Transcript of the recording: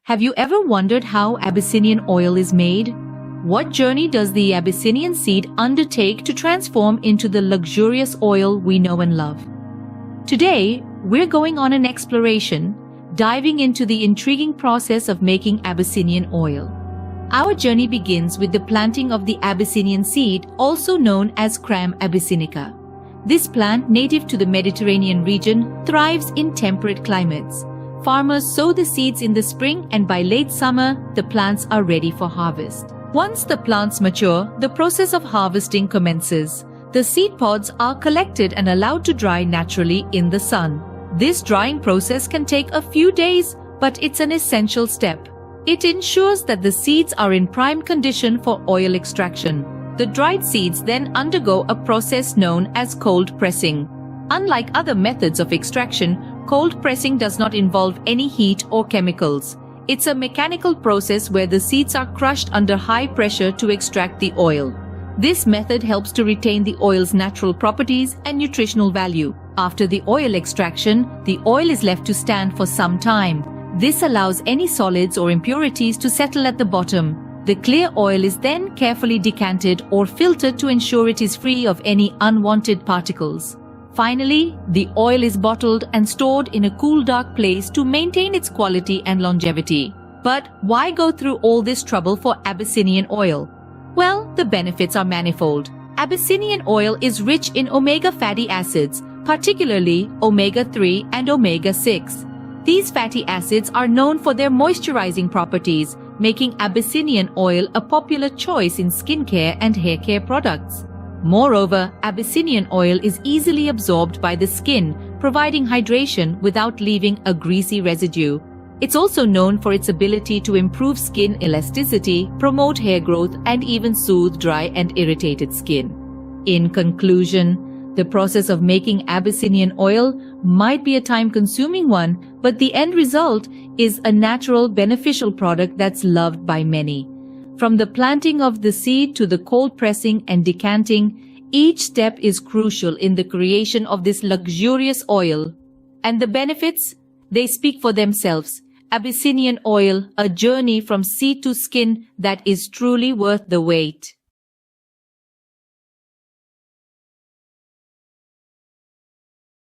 Have you ever wondered how Abyssinian oil is made? What journey does the Abyssinian seed undertake to transform into the luxurious oil we know and love? Today, we're going on an exploration, diving into the intriguing process of making Abyssinian oil. Our journey begins with the planting of the Abyssinian seed, also known as Cram abyssinica. This plant, native to the Mediterranean region, thrives in temperate climates. Farmers sow the seeds in the spring, and by late summer, the plants are ready for harvest. Once the plants mature, the process of harvesting commences. The seed pods are collected and allowed to dry naturally in the sun. This drying process can take a few days, but it's an essential step. It ensures that the seeds are in prime condition for oil extraction. The dried seeds then undergo a process known as cold pressing. Unlike other methods of extraction, cold pressing does not involve any heat or chemicals. It's a mechanical process where the seeds are crushed under high pressure to extract the oil. This method helps to retain the oil's natural properties and nutritional value. After the oil extraction, the oil is left to stand for some time. This allows any solids or impurities to settle at the bottom. The clear oil is then carefully decanted or filtered to ensure it is free of any unwanted particles. Finally, the oil is bottled and stored in a cool, dark place to maintain its quality and longevity. But why go through all this trouble for Abyssinian oil? Well, the benefits are manifold. Abyssinian oil is rich in omega fatty acids, particularly omega-3 and omega-6. These fatty acids are known for their moisturizing properties, making Abyssinian oil a popular choice in skincare and hair care products. Moreover, Abyssinian oil is easily absorbed by the skin, providing hydration without leaving a greasy residue. It's also known for its ability to improve skin elasticity, promote hair growth, and even soothe dry and irritated skin. In conclusion, the process of making Abyssinian oil might be a time-consuming one, but the end result is a natural, beneficial product that's loved by many. From the planting of the seed to the cold pressing and decanting, each step is crucial in the creation of this luxurious oil. And the benefits? They speak for themselves. Abyssinian oil, a journey from seed to skin that is truly worth the wait.